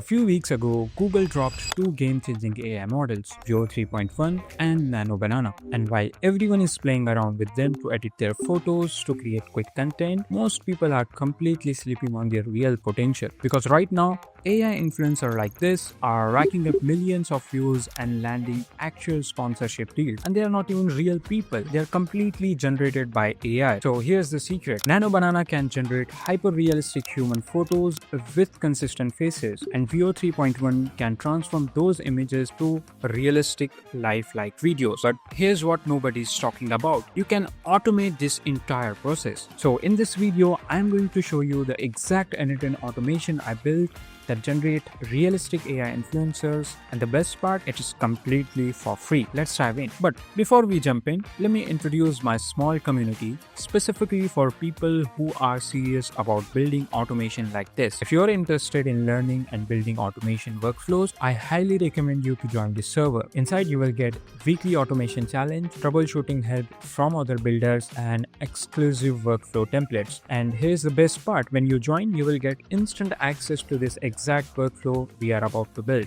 A few weeks ago, Google dropped two game-changing AI models, Veo 3.1 and Nano Banana. And while everyone is playing around with them to edit their photos, to create quick content, most people are completely sleeping on their real potential. Because right now, AI influencers like this are racking up millions of views and landing actual sponsorship deals. And they are not even real people. They are completely generated by AI. So here's the secret. Nano Banana can generate hyper-realistic human photos with consistent faces. And Veo 3.1 can transform those images to realistic lifelike videos. But here's what nobody's talking about. You can automate this entire process. So in this video, I'm going to show you the exact end-to-end automation I built that generate realistic AI influencers, and the best part, it is completely for free. Let's dive in. But before we jump in, let me introduce my small community specifically for people who are serious about building automation like this. If you're interested in learning and building automation workflows, I highly recommend you to join this server. Inside, you will get weekly automation challenge, troubleshooting help from other builders, and exclusive workflow templates. And here's the best part, when you join, you will get instant access to this exact workflow we are about to build,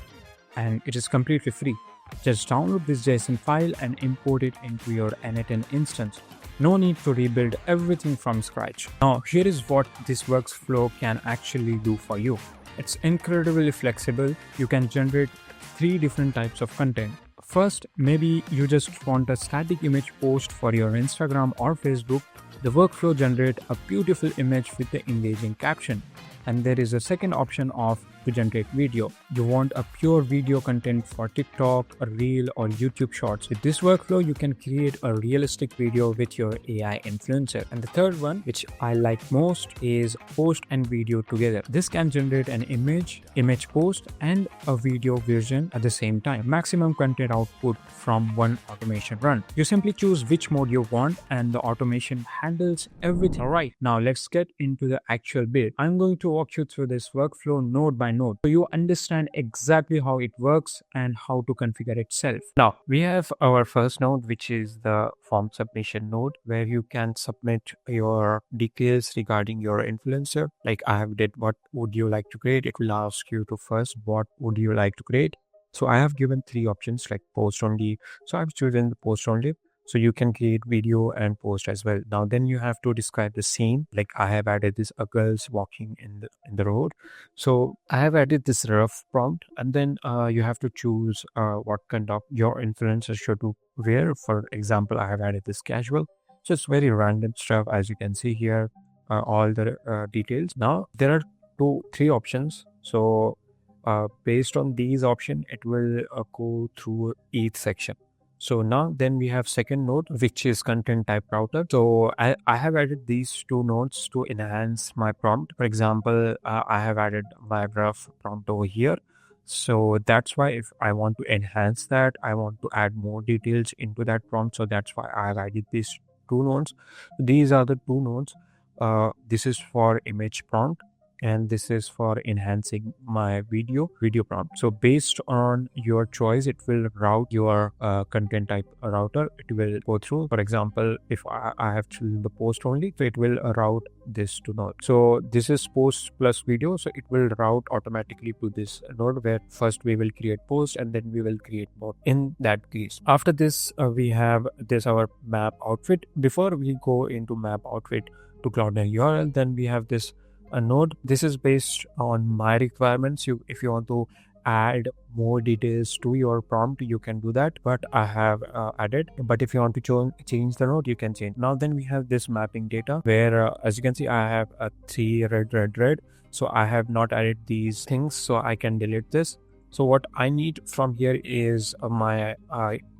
and it is completely free. Just download this JSON file and import it into your n8n instance. No need to rebuild everything from scratch. Now, here is what this workflow can actually do for you. It's incredibly flexible. You can generate 3 different types of content. First, maybe you just want a static image post for your Instagram or Facebook. The workflow generates a beautiful image with the engaging caption. And there is a second option of to generate video. You want a pure video content for TikTok, a Reel, or YouTube Shorts. With this workflow, you can create a realistic video with your AI influencer. And the third one, which I like most, is post and video together. This can generate an image post, and a video version at the same time. Maximum content output from one automation run. You simply choose which mode you want, and the automation handles everything. Alright, now let's get into the actual build. I'm going to walk you through this workflow node by node, so you understand exactly how it works and how to configure itself. Now, we have our first node, which is the form submission node, where you can submit your details regarding your influencer. Like I have did what would you like to create. It will ask you to first, what would you like to create? So I have given 3 options, like post only. So I've chosen the post only. So you can create video and post as well. Now then you have to describe the scene. Like I have added this girls walking in the road. So I have added this rough prompt, and then you have to choose what kind of your influencer should wear. For example, I have added this casual. So it's very random stuff, as you can see here, all the details. Now there are 3 options. So based on these options, it will go through each section. So now then we have second node, which is content type router. So I have added these 2 nodes to enhance my prompt. For example, I have added my rough prompt over here. So that's why if I want to enhance that, I want to add more details into that prompt. So that's why I have added these 2 nodes. These are the 2 nodes. This is for image prompt, and this is for enhancing my video prompt. So based on your choice, it will route your content type router. It will go through. For example, if I have chosen the post only, so it will route this to node. So this is post plus video, so it will route automatically to this node, where first we will create post and then we will create more in that case. After this, we have this our map outfit. Before we go into map outfit to Cloud9 URL, then we have this a node. This is based on my requirements. If you want to add more details to your prompt, you can do that, but I have added. But if you want to change the node, you can change. Now then we have this mapping data, where as you can see, I have a 3 red. So I have not added these things, so I can delete this. So what I need from here is my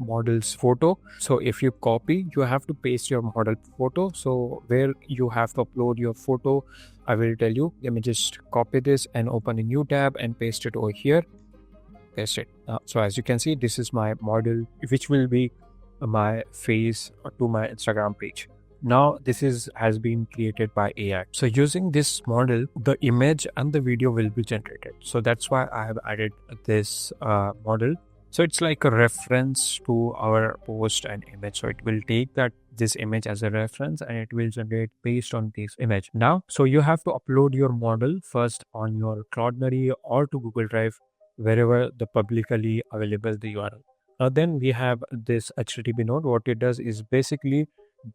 model's photo. So if you copy, you have to paste your model photo. So where you have to upload your photo, I will tell you. Let me just copy this and open a new tab and paste it over here. Paste it. So as you can see, this is my model, which will be my face to my Instagram page. Now this has been created by AI. So using this model, the image and the video will be generated. So that's why I have added this model. So it's like a reference to our post and image. So it will take that this image as a reference and it will generate based on this image. Now, so you have to upload your model first on your Cloudberry or to Google Drive, wherever the publicly available the URL. Now then we have this HTTP node. What it does is basically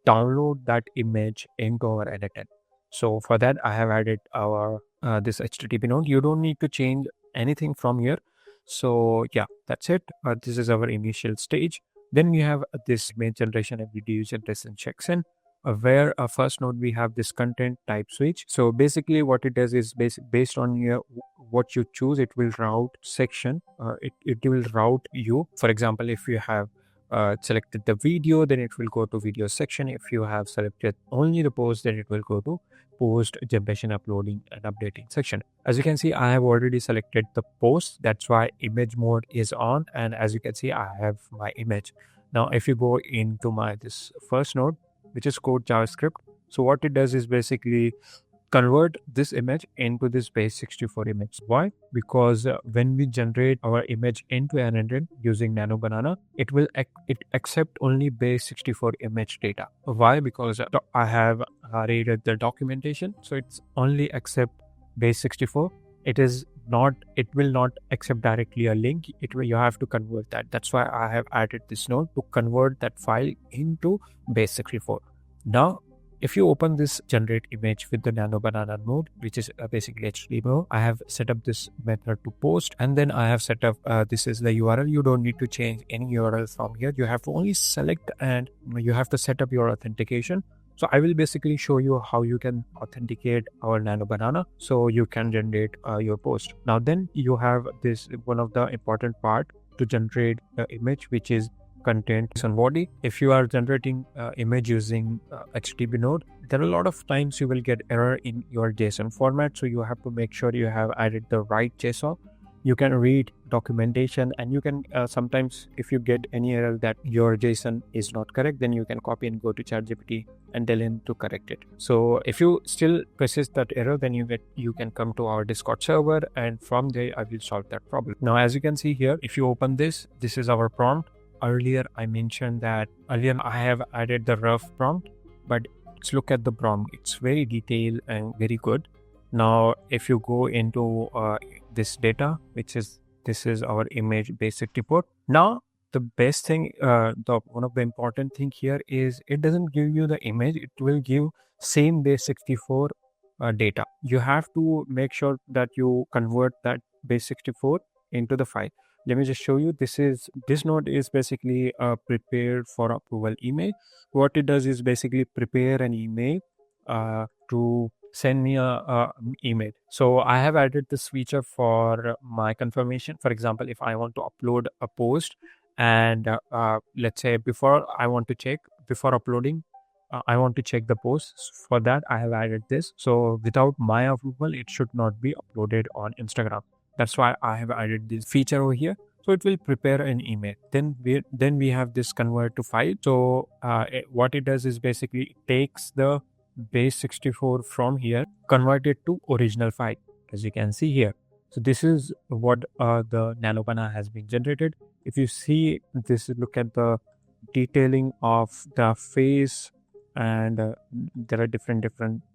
download that image into our editor. So for that, I have added our this HTTP node. You don't need to change anything from here. So yeah, that's it. This is our initial stage. Then we have this image generation and video generation section, where first node we have this content type switch. So basically what it does is based on your what you choose, it will route section. It will route you. For example, if you have selected the video, then it will go to video section. If you have selected only the post, then it will go to post generation, uploading and updating section. As you can see, I have already selected the post. That's why image mode is on. And as you can see, I have my image. Now, if you go into my this first node, which is code JavaScript. So what it does is basically convert this image into this base64 image. Why? Because when we generate our image into an engine using Nano Banana, it will accept only base64 image data. Why? Because I have read the documentation, so it's only accept base64. It will not accept directly a link. You have to convert that. That's why I have added this node to convert that file into base64. Now, if you open this generate image with the Nano Banana node, which is basically HTML, I have set up this method to post, and then I have set up this is the URL. You don't need to change any URL from here. You have to only select and you have to set up your authentication. So I will basically show you how you can authenticate our Nano Banana so you can generate your post. Now then you have this one of the important part to generate the image, which is content and body. If you are generating image using HTTP node, there are a lot of times you will get error in your JSON format. So you have to make sure you have added the right JSON. You can read documentation, and you can sometimes if you get any error that your JSON is not correct, then you can copy and go to ChatGPT and tell him to correct it. So if you still persist that error, then you can come to our Discord server, and from there I will solve that problem. Now, as you can see here, if you open this is our prompt. Earlier I mentioned that I have added the rough prompt, but let's look at the prompt. It's very detailed and very good. Now, if you go into this data, this is our image basic report. Now, the best thing, one of the important thing here is it doesn't give you the image. It will give same base64 data. You have to make sure that you convert that base64 into the file. Let me just show you. This node is basically prepared for approval email. What it does is basically prepare an email to send me a email. So I have added this feature for my confirmation. For example, if I want to upload a post, and let's say before uploading, I want to check the posts. For that, I have added this. So without my approval, it should not be uploaded on Instagram. That's why I have added this feature over here. So it will prepare an email. Then we have this convert to file. So what it does is basically it takes the base64 from here, convert it to original file, as you can see here. So this is what the Nano Banana has been generated. If you see this, look at the detailing of the face, and there are different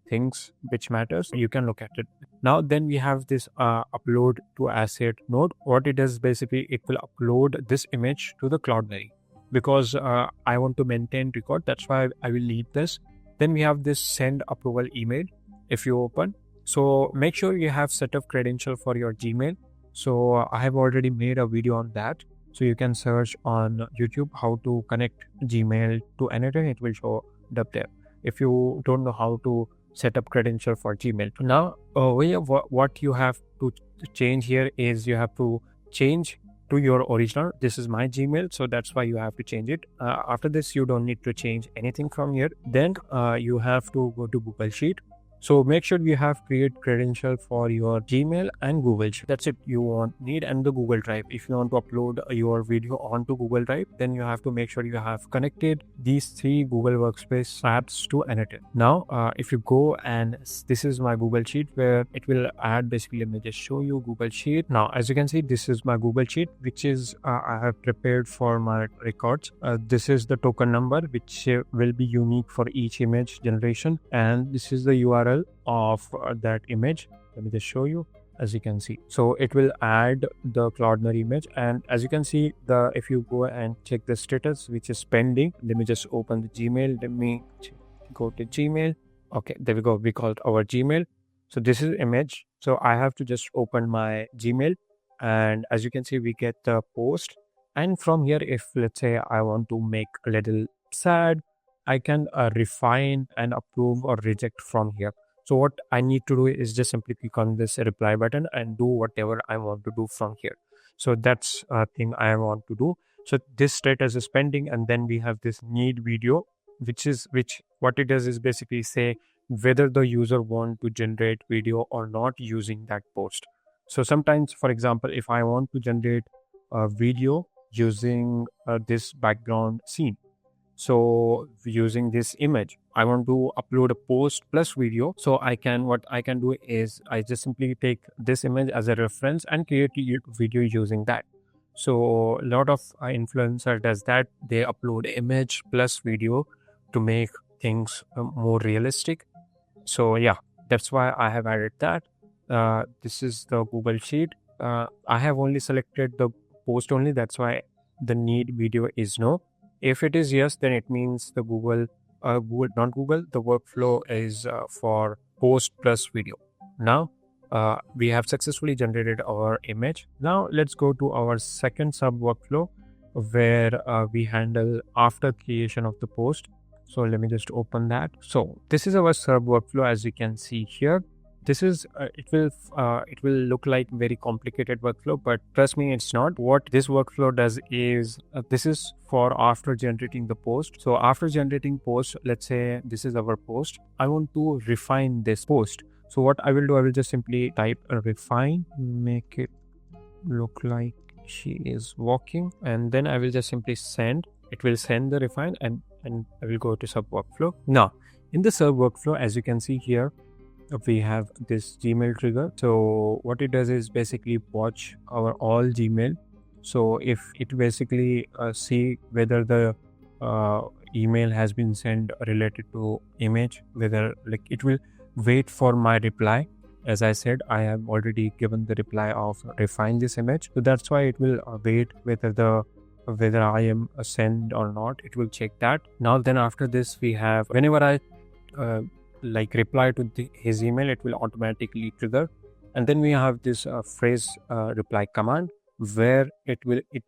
things which matters. You can look at it. Now then we have this upload to asset node. What it does basically, it will upload this image to the Cloudberry, because I want to maintain record. That's why I will leave this. Then we have this send approval email. If you open, so make sure you have set up credential for your Gmail. So I have already made a video on that. So you can search on YouTube how to connect Gmail to anything. It will show up there. If you don't know how to set up credential for Gmail. Now, what you have to change here is you have to change to your original. This is my Gmail, so that's why you have to change it. After this, you don't need to change anything from here. Then you have to go to Google Sheet. So make sure you have create credential for your Gmail and Google Sheet. That's it. You need and the Google Drive. If you want to upload your video onto Google Drive, then you have to make sure you have connected these 3 Google Workspace apps to annotate. Now, if you go and this is my Google Sheet where it will add basically, let me just show you Google Sheet. Now, as you can see, this is my Google Sheet, which is I have prepared for my records. This is the token number, which will be unique for each image generation. And this is the URL of that image. Let me just show you. As you can see, so it will add the Cloudner image, and as you can see, if you go and check the status, which is pending. Let me just open the Gmail. Let me go to Gmail. Okay, there we go. We called our Gmail. So this is image. So I have to just open my Gmail, and as you can see, we get the post. And from here, if let's say I want to make a little sad, I can refine and approve or reject from here. So what I need to do is just simply click on this reply button and do whatever I want to do from here. So that's a thing I want to do. So this status is pending, and then we have this need video, which what it does is basically say whether the user want to generate video or not using that post. So sometimes, for example, if I want to generate a video using this background scene, so using this image, I want to upload a post plus video. So what I can do is I just simply take this image as a reference and create a video using that. So a lot of influencer does that. They upload image plus video to make things more realistic. So yeah, that's why I have added that. This is the Google Sheet. I have only selected the post only. That's why the need video is no. If it is yes, then it means the not Google, the workflow is for post plus video. Now, we have successfully generated our image. Now, let's go to our second sub workflow where we handle after creation of the post. So let me just open that. So this is our sub workflow, as you can see here. This is it will look like very complicated workflow, but trust me, it's not. What this workflow does is this is for after generating the post. So after generating post, let's say this is our post. I want to refine this post. So what I will do, I will just simply type refine, make it look like she is walking, and then I will just simply send. It will send the refine, and I will go to sub workflow. Now in the sub workflow, as you can see here, we have this Gmail trigger. So what it does is basically watch our all Gmail. So if it basically see whether the email has been sent related to image, whether like it will wait for my reply. As I said, I have already given the reply of refine this image. So that's why it will wait whether I am sent or not. It will check that. Now then after this, we have whenever I reply to his email, it will automatically trigger. And then we have this phrase reply command, where it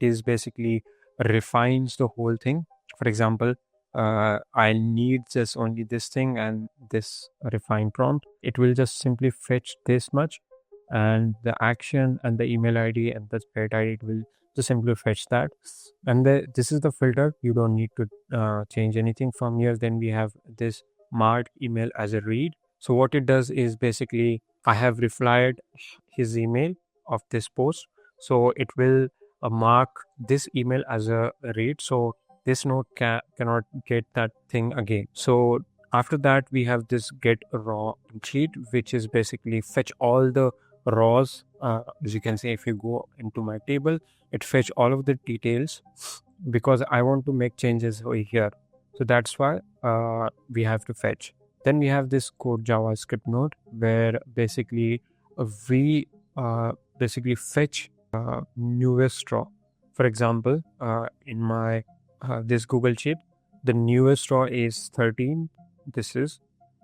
is basically refines the whole thing. For example, I need just only this thing and this refine prompt. It will just simply fetch this much, and the action and the email ID and the thread ID, it will just simply fetch that. And this is the filter. You don't need to change anything from here. Then we have this marked email as a read. So what it does is basically I have replied his email of this post, so it will mark this email as a read, so this node cannot get that thing again. So after that, we have this get raw sheet, which is basically fetch all the raws. As you can see, if you go into my table, it fetch all of the details because I want to make changes over here. So that's why we have to fetch. Then we have this code JavaScript node, where basically we fetch newest raw. For example, in my this Google Sheet, the newest raw is 13. This is,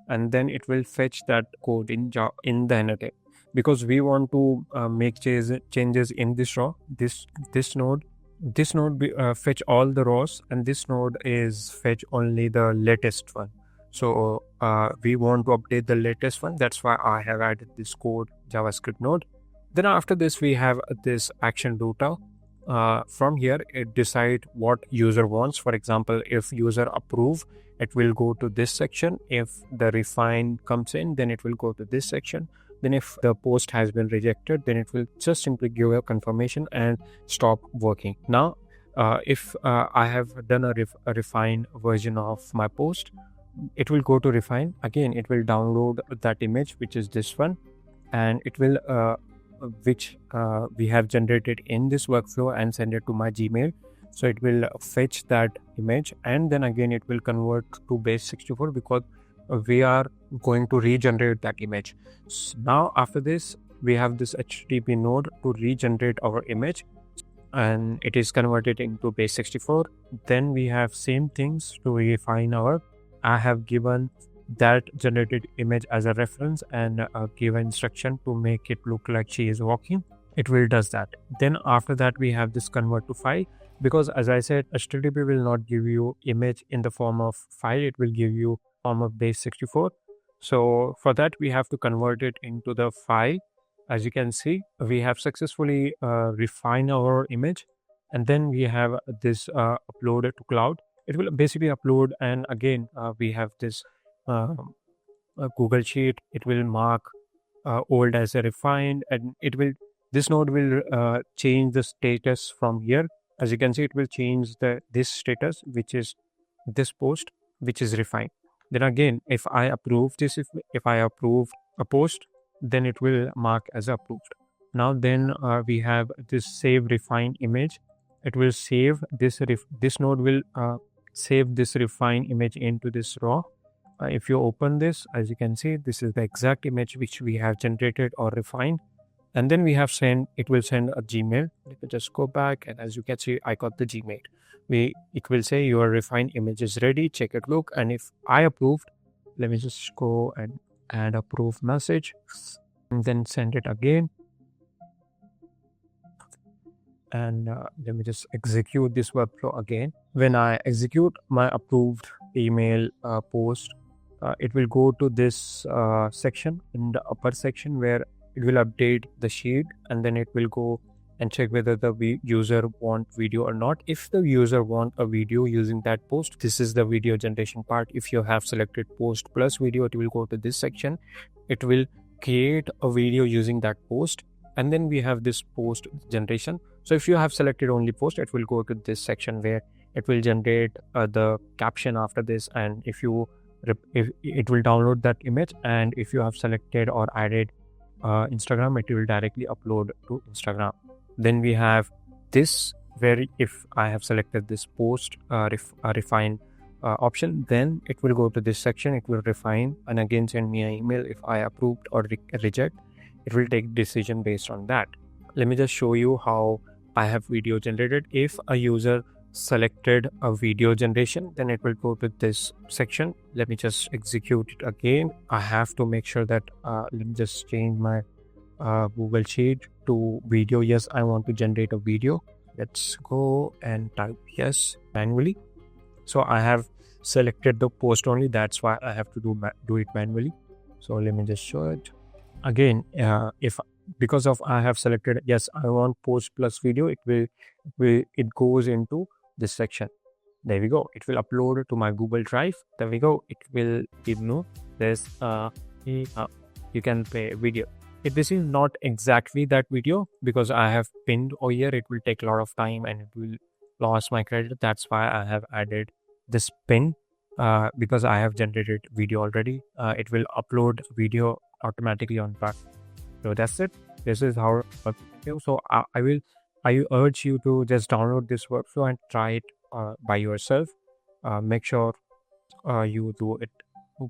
and then it will fetch that code in the annotate, because we want to make changes in this raw. This node fetch all the raws, and this node is fetch only the latest one. So we want to update the latest one. That's why I have added this code JavaScript node. Then after this, we have this action router. from here it decide what user wants. For example, if user approve, it will go to this section. If the refine comes in, then it will go to this section. Then if the post has been rejected, then it will just simply give a confirmation and stop working. Now if I have done a refine version of my post, it will go to refine again. It will download that image, which is this one, and it will which we have generated in this workflow, and send it to my Gmail. So it will fetch that image, and then again it will convert to base 64, because we are going to regenerate that image. So now after this, we have this HTTP node to regenerate our image, and it is converted into base 64. Then we have same things to refine our. I have given that generated image as a reference, and give an instruction to make it look like she is walking. It will does that. Then after that, we have this convert to file, because as I said, HTTP will not give you image in the form of file, it will give you form of base 64. So for that, we have to convert it into the file. As you can see, we have successfully refined our image, and then we have this uploaded to cloud. It will basically upload, and again we have this Google Sheet. It will mark old as a refined, and it will, this node will change the status from here. As you can see, it will change this status, which is this post, which is refined. Then again, if I approve this, if I approve a post, then it will mark as approved. Now then we have this save refined image. It will save this this node will save this refined image into this raw. If you open this, as you can see, this is the exact image which we have generated or refined. And then we have send, it will send a Gmail. Let me just go back, and as you can see, I got the Gmail. It will say your refined image is ready, check it, look. And if I approved, let me just go and add approve message, and then send it again. And let me just execute this workflow again. When I execute my approved email post, it will go to this section in the upper section, where it will update the sheet, and then it will go and check whether the user want video or not. If the user want a video using that post, this is the video generation part. If you have selected post plus video, it will go to this section. It will create a video using that post, and then we have this post generation. So if you have selected only post, it will go to this section where it will generate the caption after this, and if it will download that image, and if you have selected or added Instagram, it will directly upload to Instagram. Then we have this, where if I have selected this post refine option, then it will go to this section, it will refine, and again send me an email. If I approved or reject, it will take decision based on that. Let me just show you how I have video generated. If a user selected a video generation, then it will go to this section. Let me just execute it again. I have to make sure that let me just change my Google Sheet to video. Yes, I want to generate a video. Let's go and type yes manually. So I have selected the post only, that's why I have to do it manually. So let me just show it again. If because of I have selected yes, I want post plus video, it goes into this section. There we go. It will upload to my Google Drive. There we go. It will there's you can play video. This is not exactly that video, because I have pinned over here. It will take a lot of time and it will lose my credit. That's why I have added this pin, because I have generated video already. It will upload video automatically on back. So that's it. This is how so I urge you to just download this workflow and try it by yourself. Make sure you do it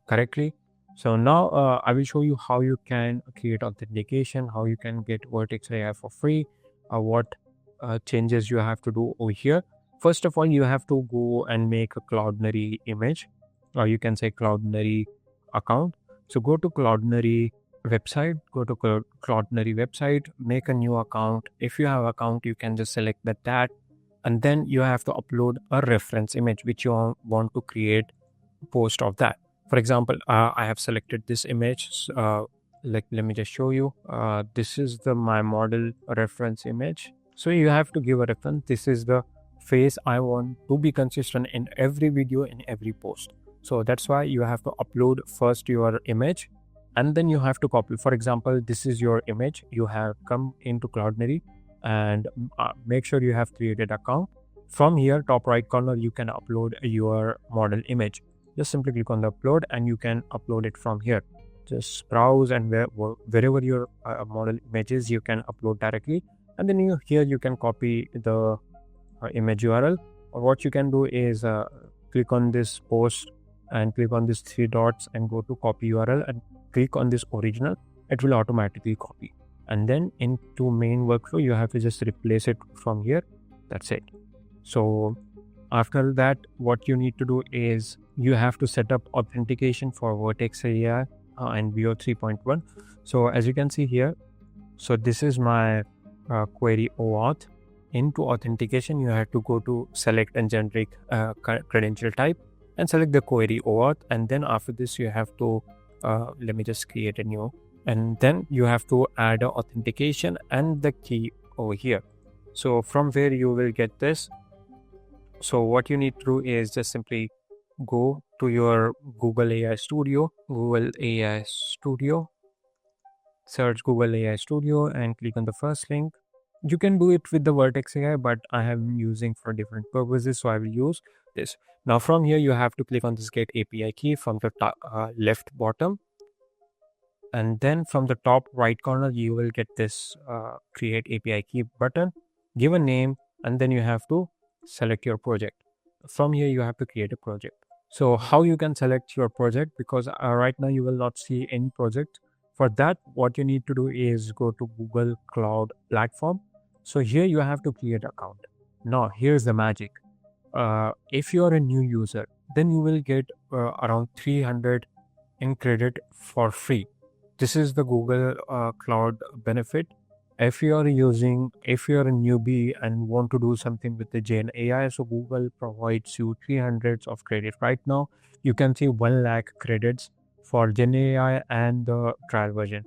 correctly. So now I will show you how you can create authentication, how you can get Vertex AI for free, what changes you have to do over here. First of all, you have to go and make a Cloudinary image, or you can say Cloudinary account. So go to Cloudinary website, make a new account. If you have account, you can just select that, and then you have to upload a reference image which you want to create a post of that. For example, I have selected this image. Let me just show you. This is my model reference image. So you have to give a reference. This is the face I want to be consistent in every video, in every post. So that's why you have to upload first your image, and then you have to copy. For example, this is your image. You have come into Cloudinary and make sure you have created account. From here, top right corner, you can upload your model image. Just simply click on the upload and you can upload it from here. Just browse, and wherever your model image is, you can upload directly. And then here you can copy the image URL. Or what you can do is click on this post and click on these three dots and go to copy URL and click on this original. It will automatically copy. And then into main workflow, you have to just replace it from here. That's it. So after that, what you need to do is you have to set up authentication for Vertex AI and Veo 3.1. So as you can see here, so this is my query OAuth. Into authentication, you have to go to select and generic credential type and select the query OAuth. And then after this, you have to, let me just create a new, and then you have to add authentication and the key over here. So from where you will get this. So what you need to do is just simply go to your Google AI Studio, search Google AI Studio and click on the first link. You can do it with the Vertex AI, but I am using for different purposes, so I will use this. Now from here, you have to click on this Get API key from the left bottom. And then from the top right corner, you will get this Create API key button. Give a name, and then you have to select your project. From here, you have to create a project. So how you can select your project, because right now you will not see any project. For that, what you need to do is go to Google Cloud Platform. So here you have to create account. Now here's the magic. If you are a new user, then you will get around 300 in credit for free. This is the Google Cloud benefit. If you are a newbie and want to do something with the Gen AI, so Google provides you 300 of credit right now. You can see 1 lakh credits for Gen AI and the trial version.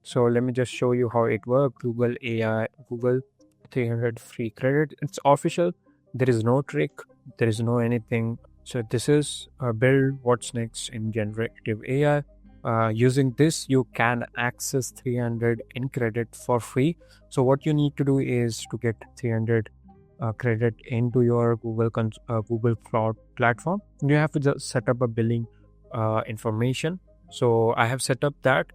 So let me just show you how it works. Google 300 free credit. It's official. There is no trick. There is no anything. So this is build what's next in generative AI. Using this, you can access 300 in credit for free. So what you need to do is to get 300 credit into your Google Cloud platform. You have to just set up a billing information. So I have set up that.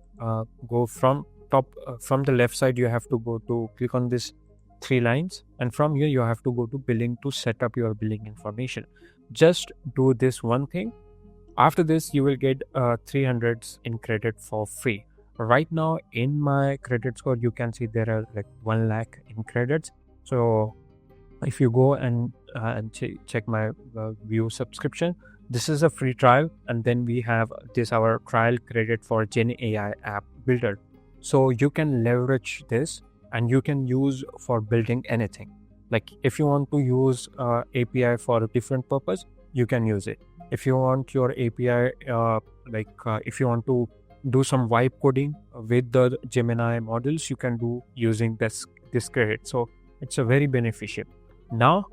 Go from top, from the left side, you have to go to click on this 3 lines, and from here you have to go to billing to set up your billing information. Just do this one thing. After this, you will get 300 in credit for free. Right now in my credit score, you can see there are like 1 lakh in credits. So if you go and check my View subscription, this is a free trial, and then we have this our trial credit for Gen AI app builder. So you can leverage this and you can use for building anything. Like if you want to use API for a different purpose, you can use it. If you want your API, if you want to do some vibe coding with the Gemini models, you can do using this credit. So it's a very beneficial. Now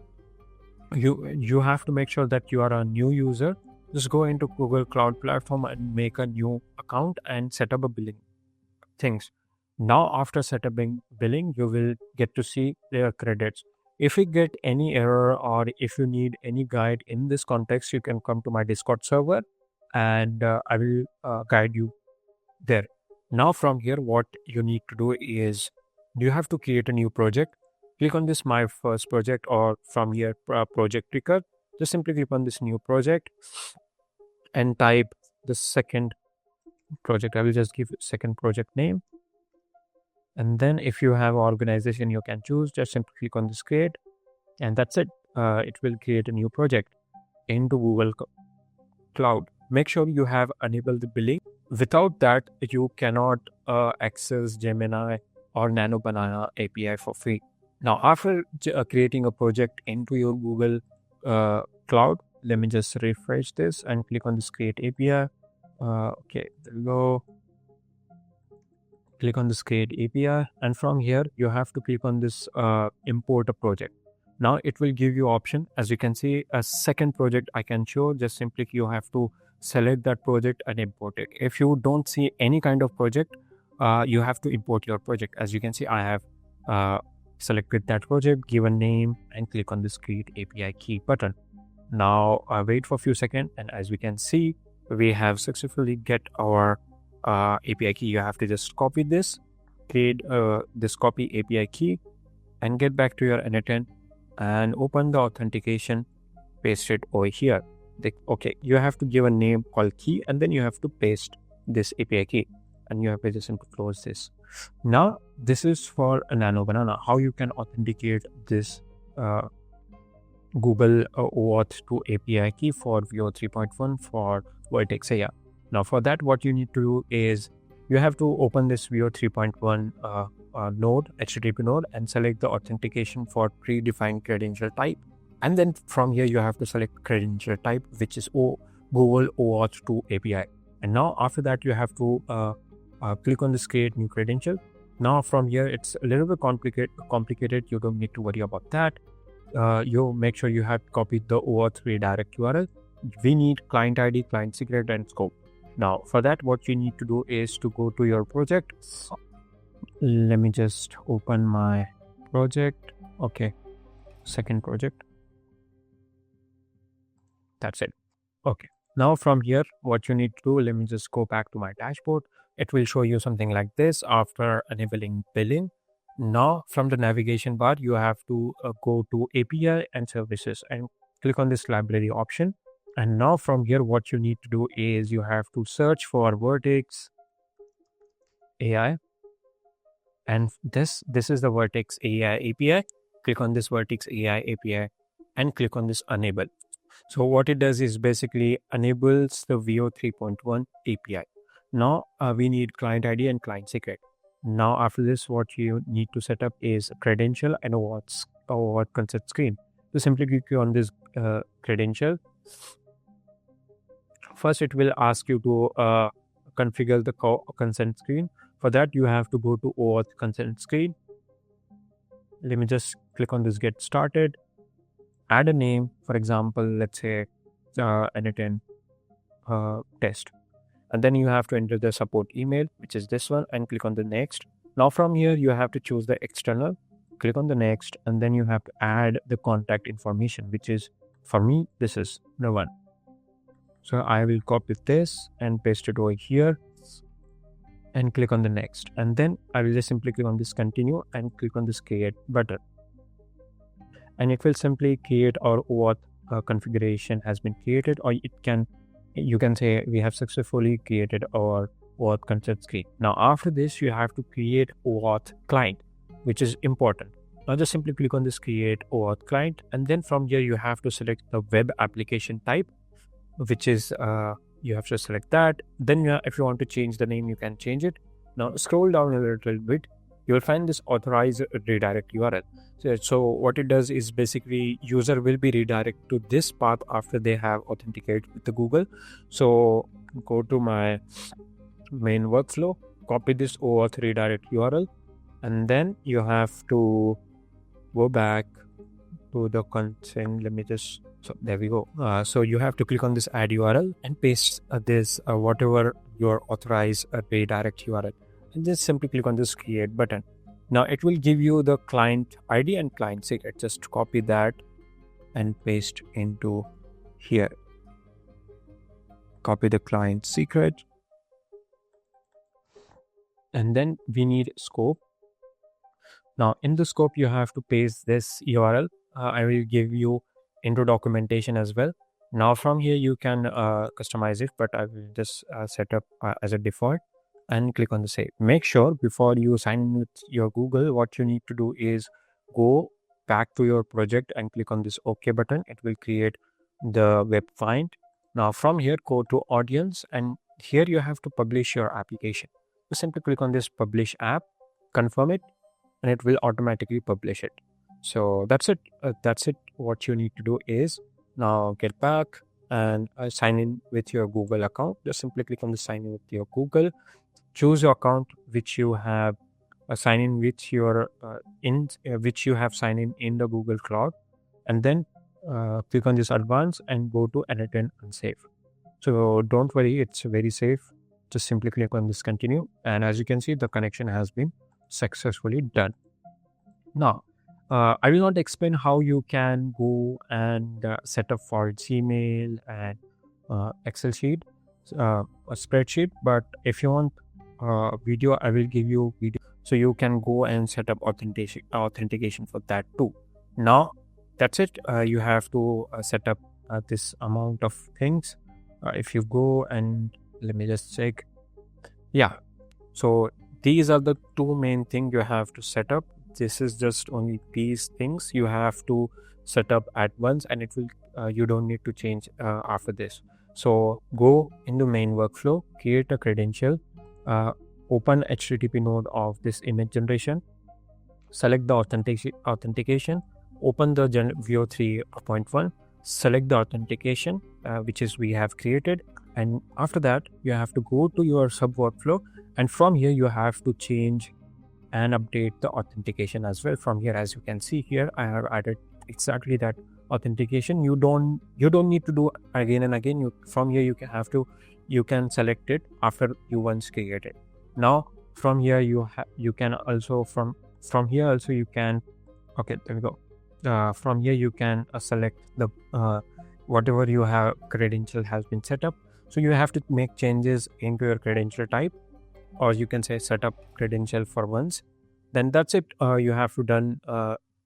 you have to make sure that you are a new user. Just go into Google Cloud Platform and make a new account and set up a billing things. Now after setting billing, you will get to see their credits. If you get any error or if you need any guide in this context, you can come to my Discord server and I will guide you there. Now from here, what you need to do is you have to create a new project. Click on this My First Project, or from here project picker. Just simply click on this new project and type the second project. I will just give second project name. And then if you have organization, you can choose, just simply click on this create, and that's it. It will create a new project into Google Cloud. Make sure you have enabled the billing. Without that, you cannot access Gemini or Nano Banana API for free. Now, after creating a project into your Google Cloud, let me just refresh this and click on this create API. Okay, there we go. click on this create API, and from here you have to click on this import a project. Now it will give you option. As you can see, a second project I can show. Just simply you have to select that project and import it. If you don't see any kind of project, you have to import your project. As you can see, I have selected that project, give a name, and click on this create API key button. Now wait for a few seconds, and as we can see, we have successfully get our API key. You have to just copy this, create this copy API key, and get back to your N10 and open the authentication, paste it over here. Okay, you have to give a name called key, and then you have to paste this API key, and you have to just simply close this. Now this is for a Nano Banana, how you can authenticate this Google OAuth 2 API key for Veo 3.1 for Vertex AI. Now for that, what you need to do is you have to open this Veo 3.1 node, HTTP node, and select the authentication for predefined credential type. And then from here, you have to select credential type, which is Google OAuth 2 API. And now after that, you have to click on this create new credential. Now from here, it's a little bit complicated. You don't need to worry about that. You make sure you have copied the OAuth redirect URL. We need client ID, client secret, and scope. Now for that, what you need to do is to go to your project. Let me just open my project. Okay, second project. That's it. Okay, now from here, what you need to do, let me just go back to my dashboard. It will show you something like this after enabling billing. Now from the navigation bar, you have to go to API and services and click on this library option. And now from here, what you need to do is you have to search for Vertex AI. And this is the Vertex AI API. Click on this Vertex AI API and click on this enable. So what it does is basically enables the Veo 3.1 API. Now we need client ID and client secret. Now after this, what you need to set up is a credential and a OAuth consent screen. So simply click on this credential. First, it will ask you to configure the consent screen. For that, you have to go to OAuth consent screen. Let me just click on this get started. Add a name, for example, let's say N10 test. And then you have to enter the support email, which is this one, and click on the next. Now from here, you have to choose the external, click on the next, and then you have to add the contact information, which is, for me, this is the one. So I will copy this and paste it over here and click on the next. And then I will just simply click on this continue and click on this create button. And it will simply create our OAuth configuration has been created, or you can say we have successfully created our OAuth consent screen. Now after this, you have to create OAuth client, which is important. Now just simply click on this create OAuth client, and then from here you have to select the web application type, which is you have to select that. Then if you want to change the name, you can change it. Now scroll down a little bit, you will find this authorize redirect URL. So what it does is basically user will be redirected to this path after they have authenticated with the Google. So go to my main workflow, copy this OAuth redirect URL, and then you have to go back to the consent. Let me just, so there we go. So you have to click on this add URL and paste this whatever your authorized redirect URL, and just simply click on this create button. Now it will give you the client ID and client secret. Just copy that and paste into here. Copy the client secret. And then we need scope. Now in the scope, you have to paste this URL. I will give you into documentation as well. Now from here, you can customize it, but I will just set up as a default. And click on the save. Make sure before you sign in with your Google, what you need to do is go back to your project and click on this OK button. It will create the web find. Now from here, go to audience, and here you have to publish your application. So simply click on this publish app, confirm it, and it will automatically publish it. So that's it. What you need to do is now get back and sign in with your Google account. Just simply click on the sign in with your Google. choose your account which you have sign in, which which you have signed in the Google Cloud, and then click on this advanced and go to edit and unsave. So don't worry, it's very safe. Just simply click on this continue, and as you can see, the connection has been successfully done. Now, I will not explain how you can go and set up for Gmail and Excel sheet, a spreadsheet. But if you want video, I will give you video, so you can go and set up authentication for that too. Now, that's it. You have to set up this amount of things. If you go and let me just check. Yeah. So these are the two main things you have to set up. This is just only these things you have to set up at once, and it will you don't need to change after this. So go into main workflow, create a credential, open HTTP node of this image generation, select the authentication, open the Veo 3.1, select the authentication which is we have created, and after that you have to go to your sub workflow, and from here you have to change and update the authentication as well. From here, as you can see here, I have added exactly that authentication. You don't need to do again and again. From here you can select it after you once create it. Now from here you can also from here also you can, okay, there we go. From here you can select the whatever you have credential has been set up. So you have to make changes into your credential type, or you can say set up credential for once. Then that's it. You have to done.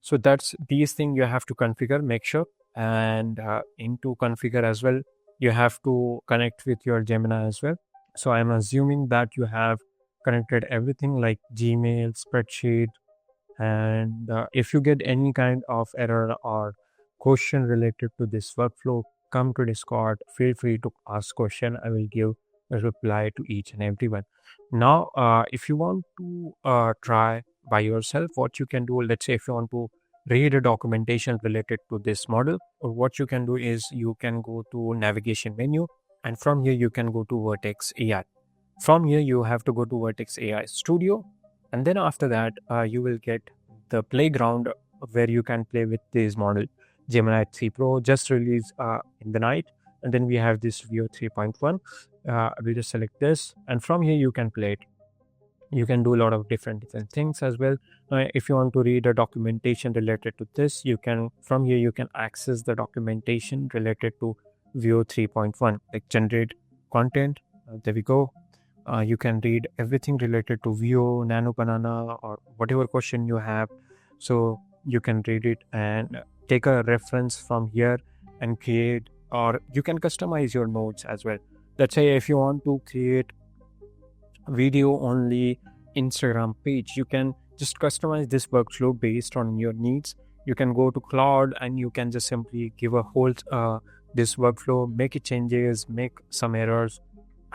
So that's these things you have to configure, make sure, and into configure as well, you have to connect with your Gemini as well. So I'm assuming that you have connected everything like Gmail, spreadsheet, and if you get any kind of error or question related to this workflow, come to Discord. Feel free to ask question. I will give a reply to each and everyone. Now, if you want to try by yourself, what you can do, let's say if you want to read a documentation related to this model, or what you can do is you can go to navigation menu, and from here you can go to Vertex AI. From here you have to go to Vertex AI Studio, and then after that you will get the playground where you can play with this model. Gemini 3 Pro just released in the night, and then we have this Veo 3.1. We'll just select this, and from here you can play it. You can do a lot of different things as well. If you want to read a documentation related to this, you can, from here you can access the documentation related to Veo 3.1, like generate content. There we go. You can read everything related to Veo, Nano Banana, or whatever question you have. So you can read it and take a reference from here and create, or you can customize your notes as well. Let's say if you want to create video only Instagram page, you can just customize this workflow based on your needs. You can go to Cloud and you can just simply give a whole this workflow, make it changes, make some errors,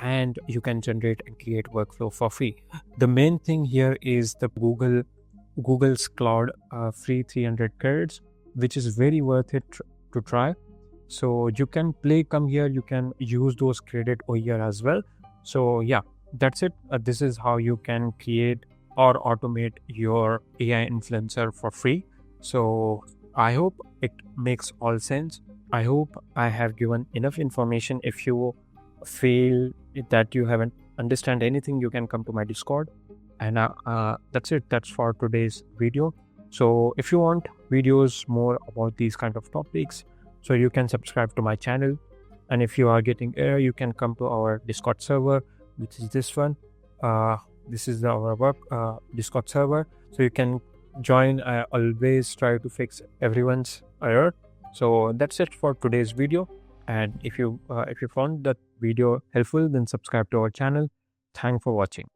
and you can generate and create workflow for free. The main thing here is the Google's Cloud free 300 credits, which is very worth it to try. So you can come here, you can use those credit over here as well. So yeah, that's it. This is how you can create or automate your AI influencer for free. So I hope it makes all sense. I hope I have given enough information. If you feel that you haven't understand anything, you can come to my Discord. And that's it. That's for today's video. So if you want videos more about these kind of topics, so you can subscribe to my channel. And if you are getting error, you can come to our Discord server, which is this one. This is our Discord server. So you can join. I always try to fix everyone's error. So that's it for today's video. And if you found that video helpful, then subscribe to our channel. Thanks for watching.